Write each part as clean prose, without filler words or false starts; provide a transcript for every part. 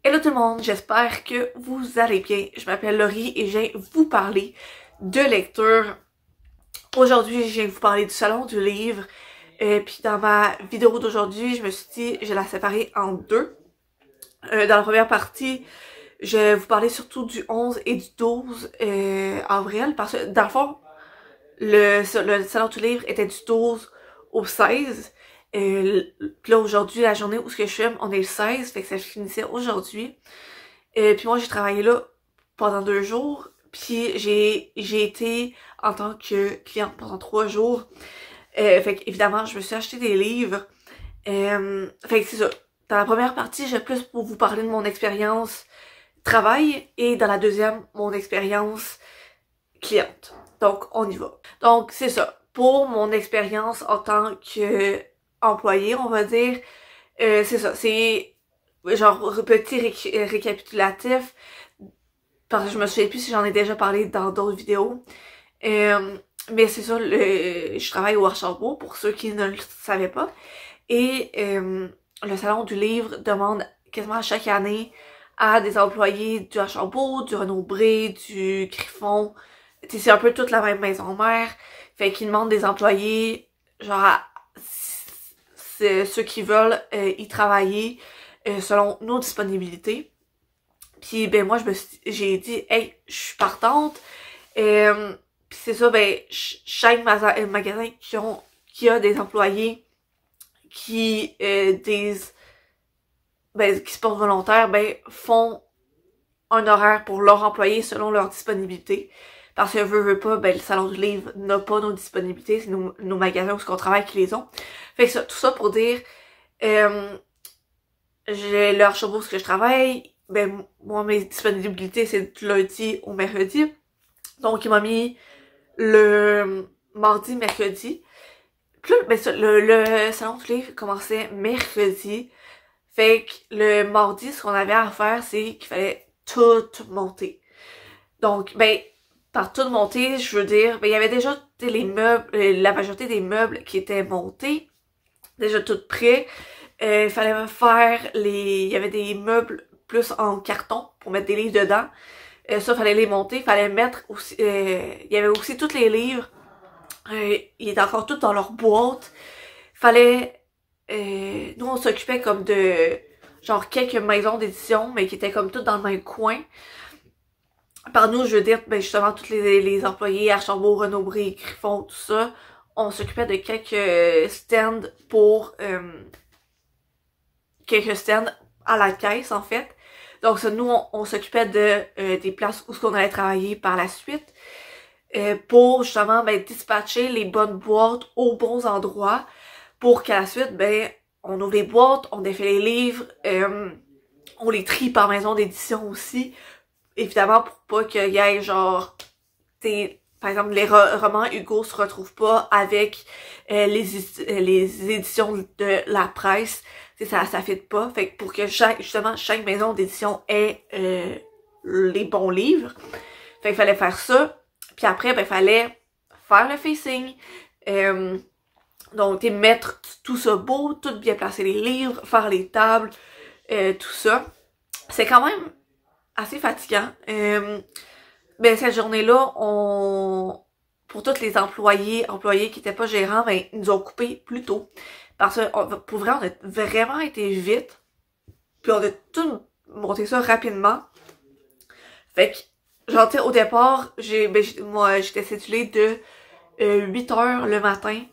Hello tout le monde, j'espère que vous allez bien. Je m'appelle Laurie et je viens vous parler de lecture. Aujourd'hui, je viens vous parler du salon du livre. Puis dans ma vidéo d'aujourd'hui, je me suis dit, je vais la séparer en deux. Dans la première partie, je vais vous parler surtout du 11 et du 12 avril. Parce que dans le fond, le salon du livre était du 12 au 16. Puis là, aujourd'hui, la journée où je filme, on est le 16, fait que ça finissait aujourd'hui. Puis moi, j'ai travaillé là pendant 2 jours. Puis j'ai été en tant que cliente pendant 3 jours. Fait qu'évidemment, je me suis acheté des livres. Fait que c'est ça. Dans la première partie, j'ai plus pour vous parler de mon expérience travail. Et dans la deuxième, mon expérience cliente. Donc, on y va. Donc, c'est ça. Pour mon expérience en tant que employée, on va dire, c'est ça. C'est genre petit récapitulatif. Parce que je me souviens plus si j'en ai déjà parlé dans d'autres vidéos. Mais c'est ça, je travaille au Archambault, pour ceux qui ne le savaient pas. Et le Salon du livre demande quasiment chaque année à des employés du Archambault, du Renaud-Bré, du Griffon. C'est un peu toute la même maison mère. Fait qu'ils demandent des employés, genre, ceux qui veulent y travailler selon nos disponibilités. Puis ben moi j'ai dit hey, je suis partante. Puis c'est ça, ben chaque magasin qui a des employés qui qui se portent volontaires, ben font un horaire pour leurs employés selon leur disponibilité. Parce que veut pas, ben le salon du livre n'a pas nos disponibilités, c'est nos magasins où on travaille qui les ont. Fait que ça, tout ça pour dire j'ai leur Archambault où je travaille. Ben, moi, mes disponibilités, c'est du lundi au mercredi. Donc, il m'a mis le mardi, mercredi. Puis là, ben, ça, le salon du livre commençait mercredi. Fait que le mardi, ce qu'on avait à faire, c'est qu'il fallait tout monter. Donc, ben, par tout monter, je veux dire, ben, il y avait déjà les meubles, la majorité des meubles qui étaient montés. Déjà tout prêts. Il fallait faire il y avait des meubles plus en carton pour mettre des livres dedans. Ça, fallait les monter. Fallait mettre aussi... il y avait aussi tous les livres. Ils étaient encore tous dans leur boîte. Fallait... nous, on s'occupait comme de... genre quelques maisons d'édition, mais qui étaient comme toutes dans le même coin. Par nous, je veux dire, ben justement, tous les employés, Archambault, Renaud-Bré, Griffon, tout ça, on s'occupait de quelques stands pour... quelques stands à la caisse, en fait. Donc, ça, nous, on s'occupait de des places où on allait travailler par la suite pour, justement, ben, dispatcher les bonnes boîtes aux bons endroits pour qu'à la suite, ben, on ouvre les boîtes, on défait les livres, on les trie par maison d'édition aussi, évidemment, pour pas qu'il y ait, genre, par exemple, les romans Hugo se retrouvent pas avec les éditions de la presse. Ça fit pas. Fait que pour que chaque maison d'édition ait les bons livres. Fait qu'il fallait faire ça. Puis après, ben, fallait faire le facing. Donc, mettre tout ça beau, tout bien placer les livres, faire les tables, tout ça. C'est quand même assez fatigant. Ben, cette journée-là, pour tous les employés qui étaient pas gérants, ben, ils nous ont coupé plus tôt. Parce que, pour vrai, on a vraiment été vite. Puis on a tout monté ça rapidement. Fait que, genre, tu sais, au départ, moi, j'étais cédulée de 8h le matin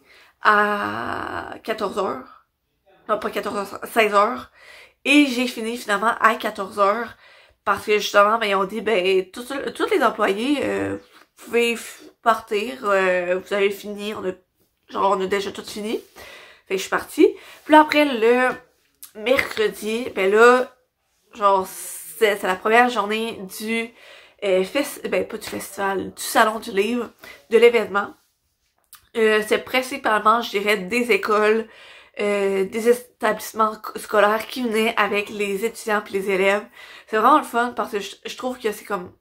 à 14h. Non, pas 14h, 16h. Et j'ai fini finalement à 14h. Parce que justement, ben, ils ont dit, ben, tous les employés, vous pouvez partir, vous avez fini, on a déjà tout fini. Fait que je suis partie. Puis là, après, le mercredi, ben là, genre, c'est la première journée du pas du festival, du salon du livre, de l'événement. C'est principalement, je dirais, des écoles, des établissements scolaires qui venaient avec les étudiants et les élèves. C'est vraiment le fun parce que je trouve que c'est comme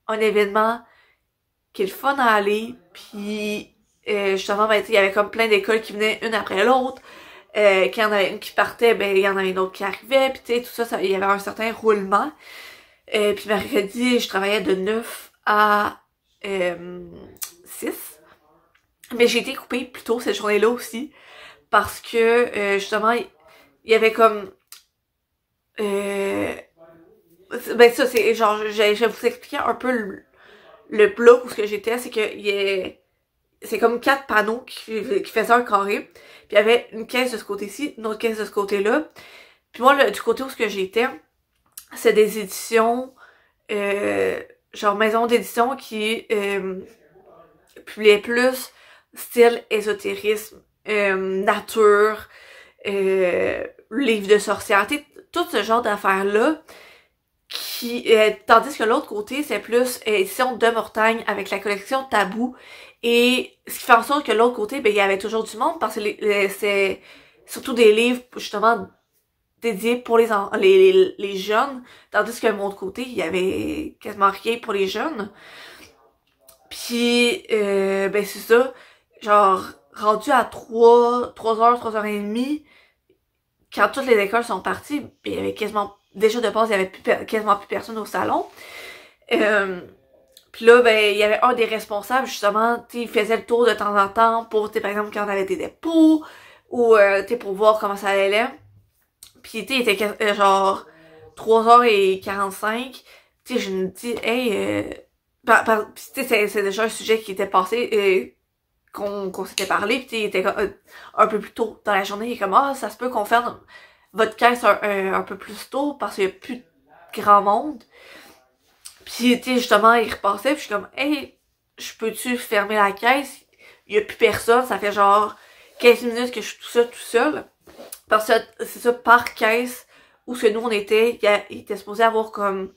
un événement qui est le fun à aller. Puis justement, ben, il y avait comme plein d'écoles qui venaient une après l'autre. Quand il y en avait une qui partait, ben il y en avait une autre qui arrivait, puis tu sais, tout ça, il y avait un certain roulement. Puis mercredi, je travaillais de 9 à 6. Mais j'ai été coupée plus tôt cette journée-là aussi, parce que justement, il y avait comme... ben ça, c'est genre, je vais vous expliquer un peu le bloc où ce que j'étais, c'est que c'est comme 4 panneaux qui faisaient un carré. Puis il y avait une caisse de ce côté-ci, une autre caisse de ce côté-là. Puis moi, du côté où ce que j'étais, c'est des éditions, genre maison d'édition qui publiait plus style ésotérisme, nature, livre de sorcière, tout ce genre d'affaires-là. Tandis que l'autre côté, c'est plus édition de Mortagne avec la collection Tabou. Et ce qui fait en sorte que l'autre côté, ben il y avait toujours du monde parce que c'est surtout des livres justement dédiés pour les jeunes. Tandis que de mon autre côté, il y avait quasiment rien pour les jeunes. Puis ben c'est ça. Genre rendu à 3h, 3h30, quand toutes les écoles sont parties, ben, il y avait quasiment déjà de base, il y avait quasiment plus personne au salon. Puis là, ben, il y avait un des responsables, justement, il faisait le tour de temps en temps pour, par exemple, quand on avait des dépôts, ou, pour voir comment ça allait. Puis, il était genre 3h45. Tu sais, je me dis, hey, c'est déjà un sujet qui était passé, qu'on s'était parlé, puis il était un peu plus tôt dans la journée, il est comme, ah, ça se peut qu'on ferme votre caisse un peu plus tôt, parce qu'il y a plus de grand monde. Puis, tu sais, justement, il repassait, puis je suis comme, hey, je peux-tu fermer la caisse? Il y a plus personne, ça fait genre 15 minutes que je suis tout seul. Parce que c'est ça, par caisse, où ce que nous on était, il était supposé avoir comme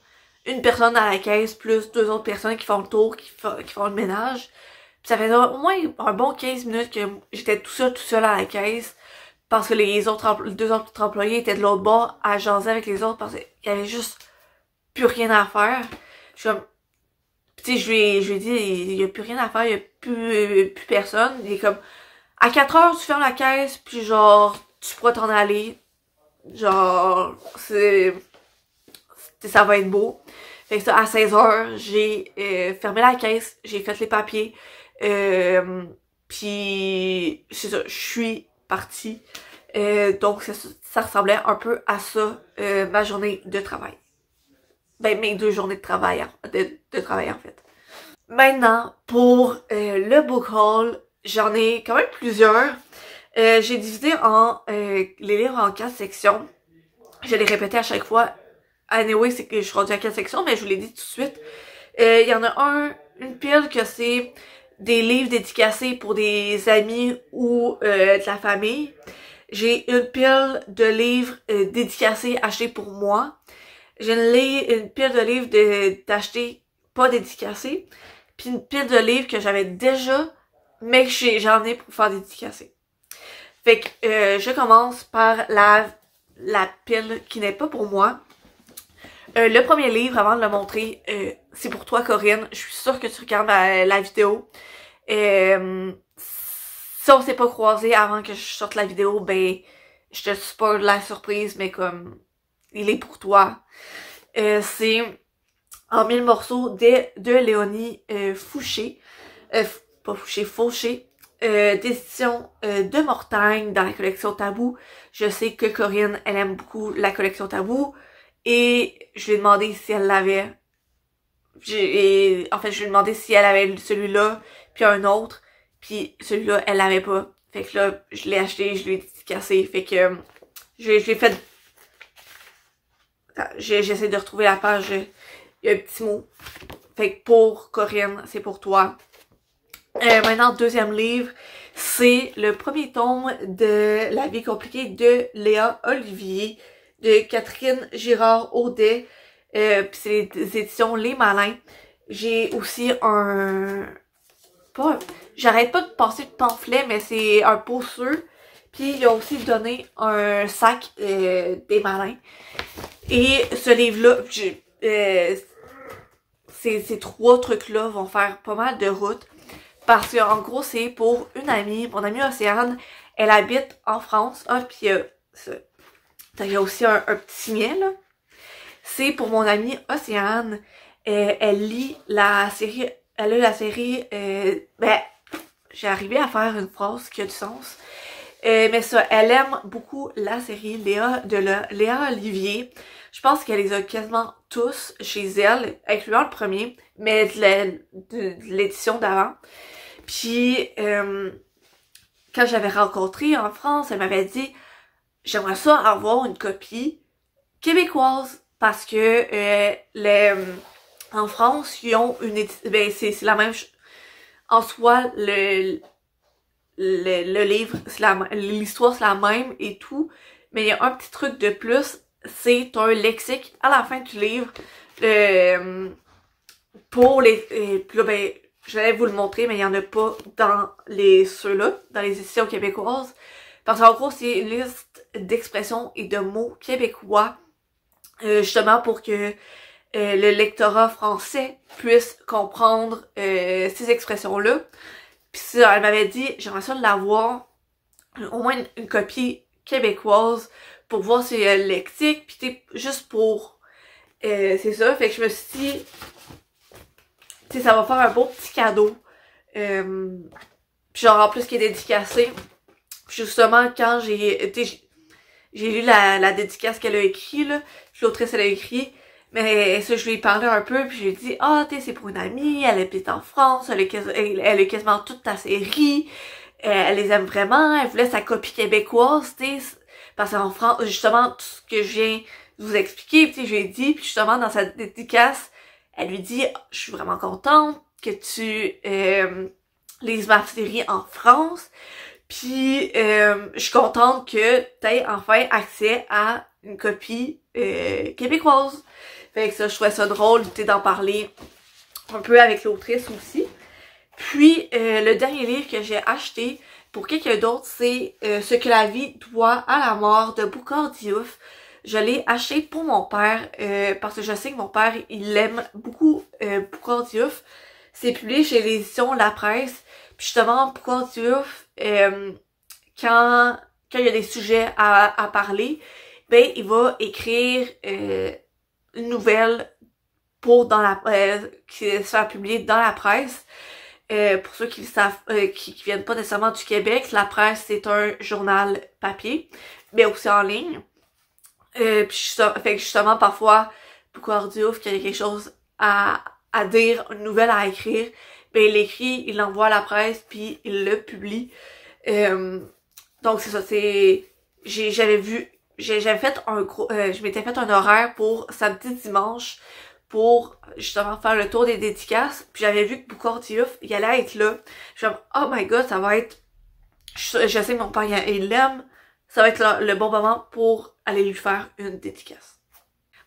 une personne à la caisse, plus 2 autres personnes qui font le tour, qui font le ménage. Puis ça fait au moins un bon 15 minutes que j'étais tout seul à la caisse. Parce que les deux autres employés étaient de l'autre bord à jaser avec les autres parce qu'il y avait juste plus rien à faire. Je suis comme, tu sais, je lui ai dit, il y a plus rien à faire, il y a plus personne. Il est comme, à 4h, tu fermes la caisse, puis genre, tu pourras t'en aller. Genre, ça va être beau. Fait que ça, à 16h, j'ai fermé la caisse, j'ai fait les papiers, puis c'est ça, je suis partie. Donc, ça ressemblait un peu à ça, ma journée de travail. Ben, mes 2 journées de travail, de travail en fait. Maintenant, pour le book haul, j'en ai quand même plusieurs. J'ai divisé les livres en 4 sections. Je les répétais à chaque fois. Anyway, c'est que je suis rendue à 4 sections, mais je vous l'ai dit tout de suite. Il y en a une pile que c'est des livres dédicacés pour des amis ou de la famille. J'ai une pile de livres dédicacés achetés pour moi. J'ai une pile de livres d'acheter pas dédicacés. Puis une pile de livres que j'avais déjà, mais que j'ai emmené pour faire dédicacer. Fait que je commence par la pile qui n'est pas pour moi. Le premier livre, avant de le montrer, c'est pour toi, Corinne. Je suis sûre que tu regardes la vidéo. Si on s'est pas croisé avant que je sorte la vidéo, ben, je te spoil la surprise, mais comme, il est pour toi. C'est en 1000 morceaux de Léonie Fauché. Pas Fauché, Fauché. D'édition de Mortagne dans la collection Tabou. Je sais que Corinne, elle aime beaucoup la collection Tabou. Et je lui ai demandé si elle l'avait. En fait, je lui ai demandé si elle avait celui-là, puis un autre. Puis celui-là, elle l'avait pas. Fait que là, je l'ai acheté, je lui ai dédicacé. Fait que je l'ai fait. J'essaie de retrouver la page. Il y a un petit mot. Fait que pour Corinne, c'est pour toi. Maintenant, deuxième livre, c'est le premier tome de La vie compliquée de Léa Olivier, de Catherine Girard-Audet. Puis c'est les éditions Les Malins. J'ai aussi j'arrête pas de passer de pamphlet, mais c'est un pousseux. Puis ils ont aussi donné un sac des Malins. Et ce livre-là, ces 3 trucs-là vont faire pas mal de route. Parce que en gros, c'est pour une amie, mon amie Océane. Elle habite en France. Ah, puis il y a aussi un petit mien, là. C'est pour mon amie Océane. Elle lit la série... Elle a la série... ben, j'ai arrivé à faire une phrase qui a du sens. Mais ça, elle aime beaucoup la série Léa Léa Olivier. Je pense qu'elle les a quasiment tous chez elle, incluant le premier, mais de l'édition d'avant. Puis, quand j'avais rencontré en France, elle m'avait dit « J'aimerais ça avoir une copie québécoise. » Parce que en France, ils ont une édition... Ben, c'est la même... En soi, le livre, l'histoire c'est la même et tout, mais il y a un petit truc de plus, c'est un lexique à la fin du livre pour les... puis là, ben, je vais vous le montrer, mais il y en a pas dans ceux-là, dans les éditions québécoises, parce qu'en gros, c'est une liste d'expressions et de mots québécois, justement pour que le lectorat français puisse comprendre ces expressions-là. Puis ça, elle m'avait dit, j'aimerais ça l'avoir, au moins une copie québécoise, pour voir si le lexique, puis t'es juste pour... c'est ça, fait que je me suis dit, tu sais, ça va faire un beau petit cadeau. Puis genre, en plus, qui est dédicacé. Puis justement, quand j'ai lu la dédicace qu'elle a écrit, là, puis l'autrice, elle a écrit, mais ça, je lui ai parlé un peu, puis je lui ai dit, ah, tu sais, c'est pour une amie, elle habite en France, elle a quasiment toute ta série, elle les aime vraiment, elle voulait sa copie québécoise, tu sais, parce qu'en France, justement, tout ce que je viens de vous expliquer, tu sais, je lui ai dit, puis justement, dans sa dédicace, elle lui dit, je suis vraiment contente que tu lises ma série en France, puis je suis contente que t'aies enfin accès à une copie québécoise. Fait que ça, je trouvais ça drôle d'en parler un peu avec l'autrice aussi. Puis, le dernier livre que j'ai acheté pour quelqu'un d'autre, c'est Ce que la vie doit à la mort de Boukhar Diouf. Je l'ai acheté pour mon père, parce que je sais que mon père, il aime beaucoup Boukhar Diouf. C'est publié chez l'édition La Presse. Puis justement, Boukhar Diouf, quand il y a des sujets à parler, ben, il va écrire une nouvelle pour qui sera publiée dans la presse. Pour ceux qui le savent, qui viennent pas nécessairement du Québec, La Presse, c'est un journal papier, mais aussi en ligne. Fait que justement, parfois, Boukhar Diouf, qu'il y a quelque chose à dire, une nouvelle à écrire, ben il l'écrit, il l'envoie à la presse, puis il le publie. Donc c'est ça, j'avais fait un gros, je m'étais fait un horaire pour samedi dimanche pour justement faire le tour des dédicaces, puis j'avais vu que Boukhar Diouf, il allait être là. Je me suis dit, oh my god, ça va être, je sais que mon père il l'aime, ça va être le bon moment pour aller lui faire une dédicace.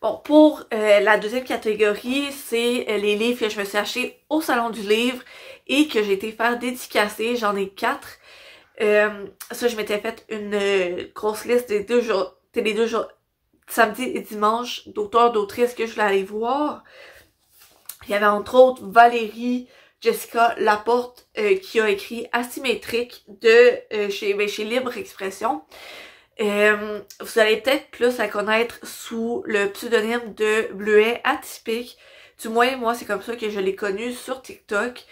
Bon, pour la deuxième catégorie, c'est les livres que je me suis achetés au Salon du Livre et que j'ai été faire dédicacer. J'en ai 4. Ça, je m'étais fait une grosse liste des les deux jours, samedi et dimanche, d'auteurs, d'autrices que je voulais aller voir. Il y avait entre autres Valérie Jessica Laporte qui a écrit Asymétrique chez Libre Expression. Vous allez peut-être plus la connaître sous le pseudonyme de Bleuet Atypique. Du moins, moi, c'est comme ça que je l'ai connue sur TikTok.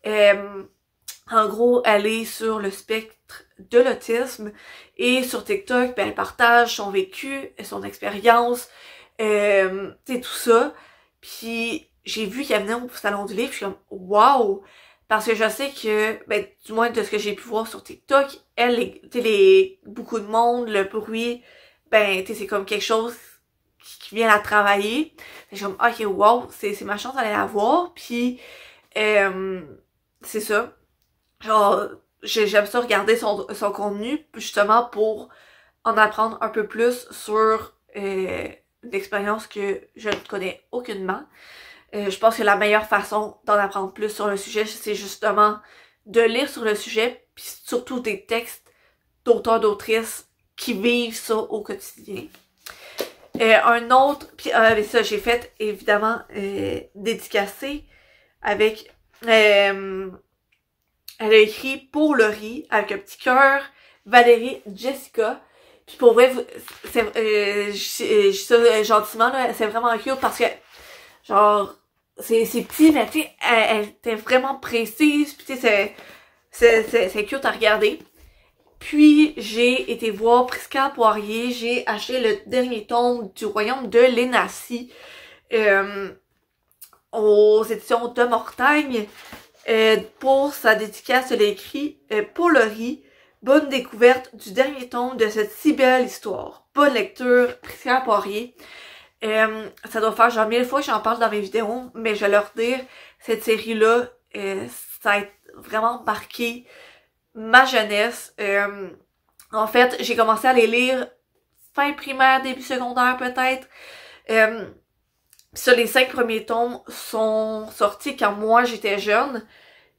En gros, elle est sur le spectre de l'autisme et sur TikTok, ben, elle partage son vécu, son expérience, tout ça. Puis j'ai vu qu'elle venait au Salon du Livre, je suis comme « wow ». Parce que je sais que, ben, du moins de ce que j'ai pu voir sur TikTok, elle, beaucoup de monde, le bruit, ben, c'est comme quelque chose qui vient la travailler. Je suis comme, ok, wow, c'est ma chance d'aller la voir. Puis, c'est ça. Genre, j'aime ça regarder son contenu, justement, pour en apprendre un peu plus sur une expérience que je ne connais aucunement. Je pense que la meilleure façon d'en apprendre plus sur le sujet, c'est justement de lire sur le sujet, puis surtout des textes d'auteurs, d'autrices qui vivent ça au quotidien. Un autre, puis ça j'ai fait évidemment dédicacé avec, elle a écrit Pour Laurie avec un petit cœur, Valérie Jessica. Puis pour vrai, je dis ça gentiment, là, c'est vraiment cute parce que, genre, c'est petit, mais tu sais, elle était vraiment précise, puis tu sais, c'est cute à regarder. Puis, j'ai été voir Prisca Poirier, j'ai acheté le dernier tome du Royaume de Lénacie, aux éditions de Mortagne. Pour sa dédicace, elle a écrit pour Laurie, bonne découverte du dernier tome de cette si belle histoire. Bonne lecture, Prisca Poirier. Ça doit faire genre 1000 fois que j'en parle dans mes vidéos, mais je vais leur dire, cette série-là, ça a vraiment marqué ma jeunesse. En fait, j'ai commencé à les lire fin primaire, début secondaire peut-être. Ça, les 5 premiers tomes sont sortis quand moi j'étais jeune.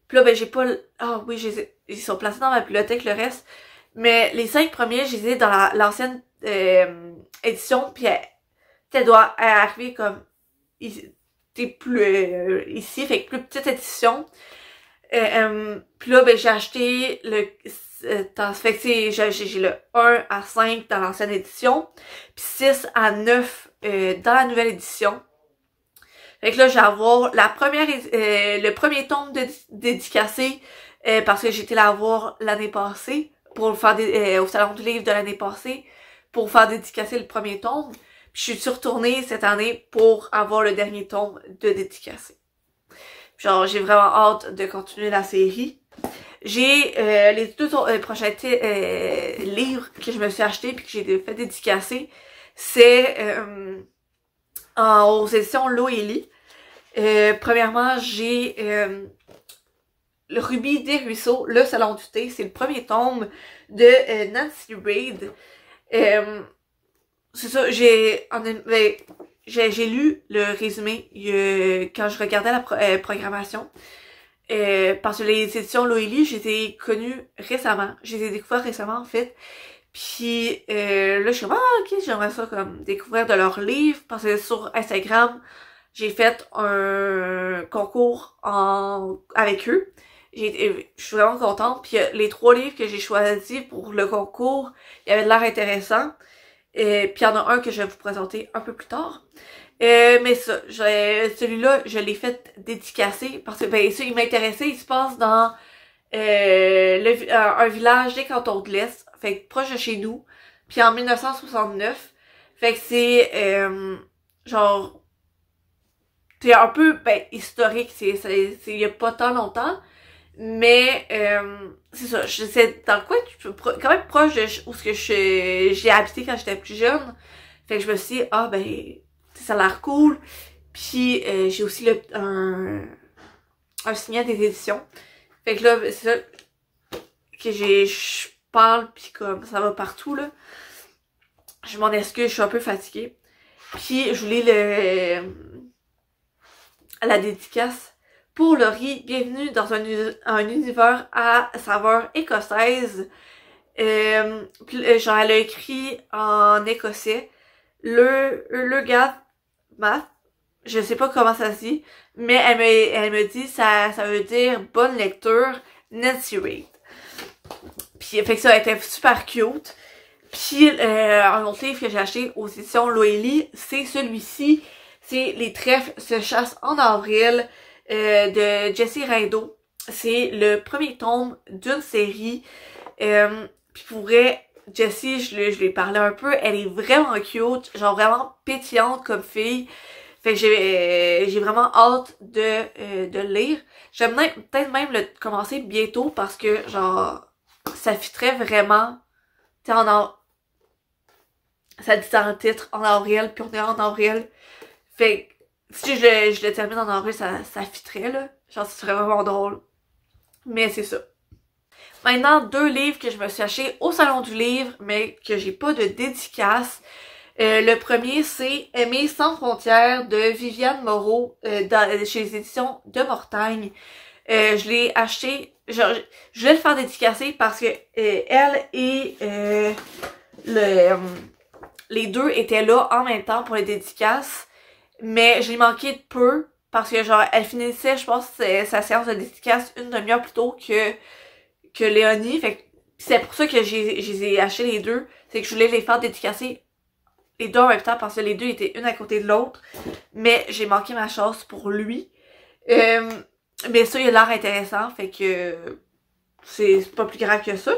Puis là, ben j'ai pas... Ah oui, ils sont placés dans ma bibliothèque, le reste. Mais les 5 premiers, je les ai dans l'ancienne édition. Puis elle doit arriver comme... T'es plus ici, fait que plus petite édition. Puis là, ben j'ai acheté le... fait que j'ai le 1 à 5 dans l'ancienne édition. Puis 6 à 9 dans la nouvelle édition. Fait que là, je vais avoir le premier tome dédicacé parce que j'étais là voir l'année passée pour le faire au salon du livre de l'année passée pour faire dédicacer le premier tome. Puis je suis retournée cette année pour avoir le dernier tome de dédicacé. Genre, j'ai vraiment hâte de continuer la série. J'ai les deux prochains livres que je me suis acheté puis que j'ai fait dédicacer. C'est aux éditions Loélie. Premièrement, j'ai le Rubis des Ruisseaux, le Salon du thé. C'est le premier tome de Nancy Reid. C'est ça, j'ai lu le résumé quand je regardais la programmation. Parce que les éditions Loélie, je les ai connues récemment. Je les ai découvertes récemment, en fait. Puis là, je suis comme, ah, ok, j'aimerais ça comme découvrir de leurs livres. Parce que sur Instagram, j'ai fait un concours avec eux. Je suis vraiment contente. Puis les 3 livres que j'ai choisis pour le concours, ils avaient l'air intéressants. Puis il y en a un que je vais vous présenter un peu plus tard. Mais ça, celui-là, je l'ai fait dédicacer parce que ben ça, il m'intéressait. Il se passe dans un village des cantons de l'Est, fait que proche de chez nous. Puis en 1969, fait que c'est genre c'est un peu ben historique. Il y a pas tant longtemps. Mais c'est ça, c'est dans quoi quand même proche de où ce que j'ai habité quand j'étais plus jeune. Fait que je me suis dit, ah ben ça a l'air cool. Puis j'ai aussi un signet des éditions. Fait que là, c'est ça que je parle pis comme ça va partout là. Je m'en excuse, je suis un peu fatiguée. Puis je voulais la dédicace. Pour Laurie, bienvenue dans un univers à saveur écossaise. Genre, elle a écrit en écossais le gars math. Je sais pas comment ça se dit, mais elle me dit ça veut dire bonne lecture, Nancy Reid. Puis fait que ça a été super cute. Puis un autre livre que j'ai acheté aux éditions Loélie, c'est celui-ci. C'est Les trèfles se chassent en avril. De Jessie Rideau. C'est le premier tome d'une série. Puis pour vrai, Jessie, je lui ai parlé un peu. Elle est vraiment cute, genre vraiment pétillante comme fille. Fait que j'ai vraiment hâte de le lire. J'aimerais peut-être même le commencer bientôt parce que genre ça fitterait vraiment. Tu sais, ça dit dans le titre en avril, puis on est en avril. Fait que si je le termine en avril, ça fitterait, là. Genre, ce serait vraiment drôle. Mais c'est ça. Maintenant, 2 livres que je me suis achetés au Salon du Livre, mais que j'ai pas de dédicace. Le premier, c'est Aimer sans frontières de Viviane Moreau chez les éditions de Mortagne. Je l'ai acheté, genre, je voulais le faire dédicacer parce que elle et les deux étaient là en même temps pour les dédicaces. Mais je l'ai manqué de peu parce que genre elle finissait, je pense, sa séance de dédicace une demi-heure plus tôt que Léonie. Fait que c'est pour ça que j'ai acheté les deux. C'est que je voulais les faire dédicacer les deux en même temps parce que les deux étaient une à côté de l'autre. Mais j'ai manqué ma chance pour lui. Mais ça, il a l'air intéressant. Fait que c'est pas plus grave que ça.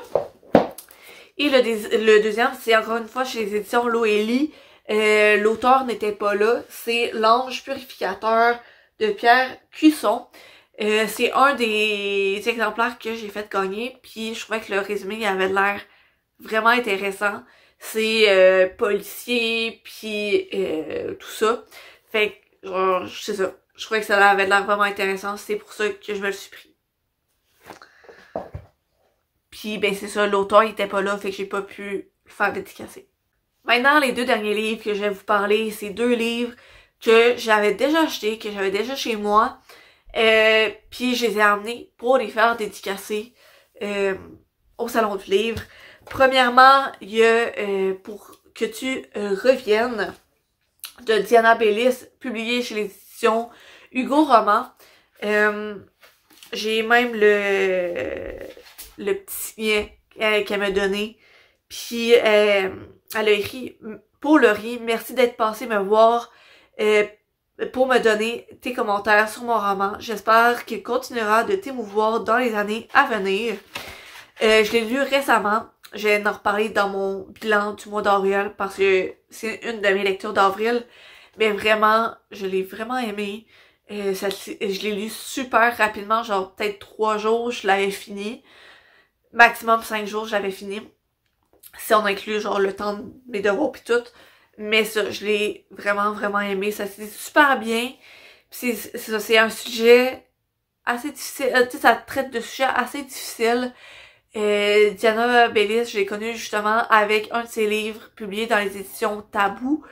Et le deuxième, c'est encore une fois chez les éditions Loélie. L'auteur n'était pas là. C'est L'Ange purificateur de Pierre Cuisson. C'est un des exemplaires que j'ai fait gagner. Puis je trouvais que le résumé avait l'air vraiment intéressant. C'est policier, puis tout ça. Fait que, genre, c'est ça. Je trouvais que ça avait l'air vraiment intéressant. C'est pour ça que je me le suis pris. Puis, ben c'est ça, l'auteur il était pas là, fait que j'ai pas pu le faire dédicacer. Maintenant, les deux derniers livres que je vais vous parler, c'est deux livres que j'avais déjà achetés, que j'avais déjà chez moi. Puis je les ai amenés pour les faire dédicacer au Salon du Livre. Premièrement, il y a Pour que tu reviennes de Diana Bellis, publié chez l'édition Hugo Roman. J'ai même le petit signet qu'elle m'a donné. Puis elle a écrit « Pour Laurie, merci d'être passé me voir pour me donner tes commentaires sur mon roman. J'espère qu'il continuera de t'émouvoir dans les années à venir. » Je l'ai lu récemment. Je vais en reparler dans mon bilan du mois d'avril parce que c'est une de mes lectures d'avril. Mais vraiment, je l'ai vraiment aimé. Je l'ai lu super rapidement, genre peut-être 3 jours, je l'avais fini. Maximum 5 jours, je l'avais fini. Si on inclut genre le temps de mes devoirs pis tout. Mais ça, je l'ai vraiment, vraiment aimé. Ça s'est dit super bien. C'est un sujet assez difficile. Tu sais, ça traite de sujets assez difficiles. Diana Bellis, je l'ai connue justement avec un de ses livres publiés dans les éditions Tabou.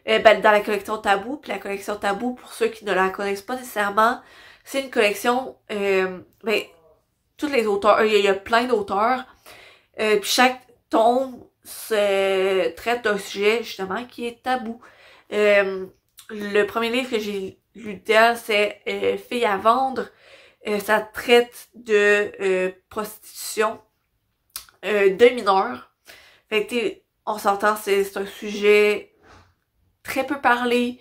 Dans la collection Tabou. Puis la collection Tabou, pour ceux qui ne la connaissent pas nécessairement, c'est une collection, tous les auteurs, il y a plein d'auteurs. Puis chaque tome se traite d'un sujet justement qui est tabou. Le premier livre que j'ai lu d'elle, c'est Filles à vendre. Ça traite de prostitution de mineurs. Fait que on s'entend, c'est un sujet très peu parlé,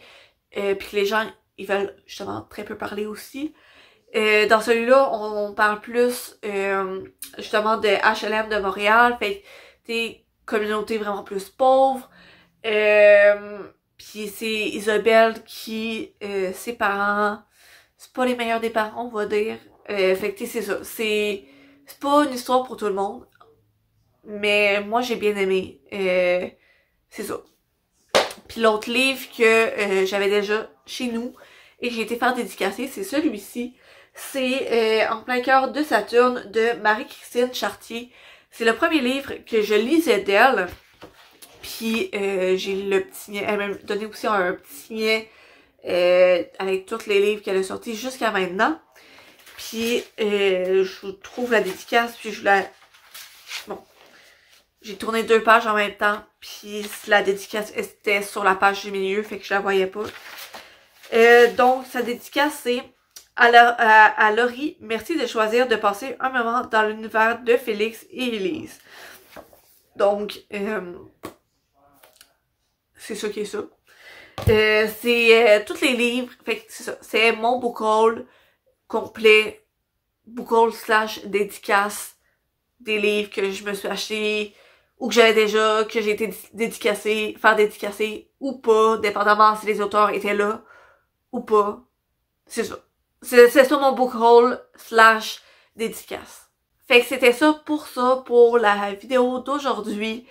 puis que les gens ils veulent justement très peu parler aussi. Dans celui-là, on parle plus justement de HLM de Montréal, fait que des communautés vraiment plus pauvres. Puis c'est Isabelle qui, ses parents, c'est pas les meilleurs des parents, on va dire. Fait que c'est ça. C'est pas une histoire pour tout le monde. Mais moi j'ai bien aimé. C'est ça. Puis l'autre livre que j'avais déjà chez nous et j'ai été faire dédicacer, c'est celui-ci. C'est En plein cœur de Saturne de Marie-Christine Chartier. C'est le premier livre que je lisais d'elle. Puis j'ai le petit signet. Elle m'a donné aussi un petit signet avec tous les livres qu'elle a sortis jusqu'à maintenant. Puis je vous trouve la dédicace, puis je la... Bon. J'ai tourné 2 pages en même temps, puis la dédicace était sur la page du milieu, fait que je la voyais pas. Donc, sa dédicace, c'est à Laurie, merci de choisir de passer un moment dans l'univers de Félix et Élise. Donc, c'est ça qui est ça. C'est tous les livres, fait que c'est ça. C'est mon book haul complet, book haul / dédicace des livres que je me suis acheté ou que j'avais déjà, que j'ai été faire dédicacer ou pas, dépendamment si les auteurs étaient là ou pas. C'est ça. C'est ça mon book haul / dédicace. Fait que c'était ça pour la vidéo d'aujourd'hui.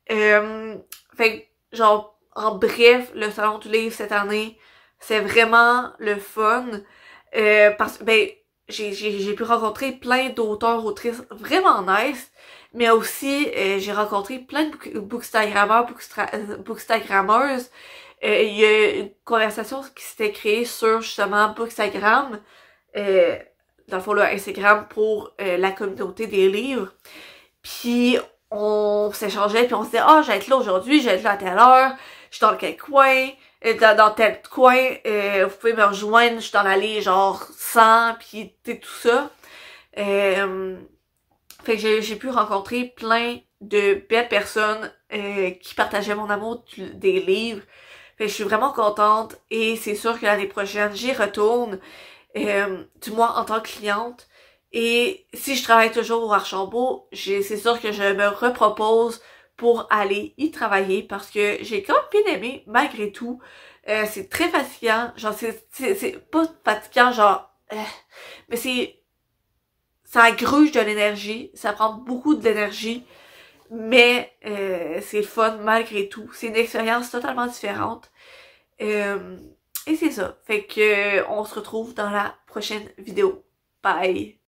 Fait que, genre, en bref, le Salon du Livre cette année, c'est vraiment le fun. Parce que, j'ai pu rencontrer plein d'auteurs, autrices vraiment nice. Mais aussi, j'ai rencontré plein de bookstagrammeurs, bookstagrammeuses. Il y a une conversation qui s'était créée sur, justement, Bookstagram. Dans le fond, là, Instagram pour la communauté des livres. Puis, on s'échangeait, puis on se disait « Ah, je vais être là aujourd'hui, je vais être là à telle heure, je suis dans quel coin, dans tel coin, vous pouvez me rejoindre, je suis dans l'allée genre 100, puis tout ça. » Fait que j'ai pu rencontrer plein de belles personnes qui partageaient mon amour des livres. Fait que je suis vraiment contente et c'est sûr que l'année prochaine, j'y retourne, du moins en tant que cliente. Et si je travaille toujours au Archambault, c'est sûr que je me repropose pour aller y travailler parce que j'ai quand même bien aimé malgré tout. C'est très fatigant, genre c'est pas fatigant genre mais ça gruge de l'énergie, ça prend beaucoup d'énergie, mais c'est fun malgré tout. C'est une expérience totalement différente. Et c'est ça. Fait que on se retrouve dans la prochaine vidéo. Bye!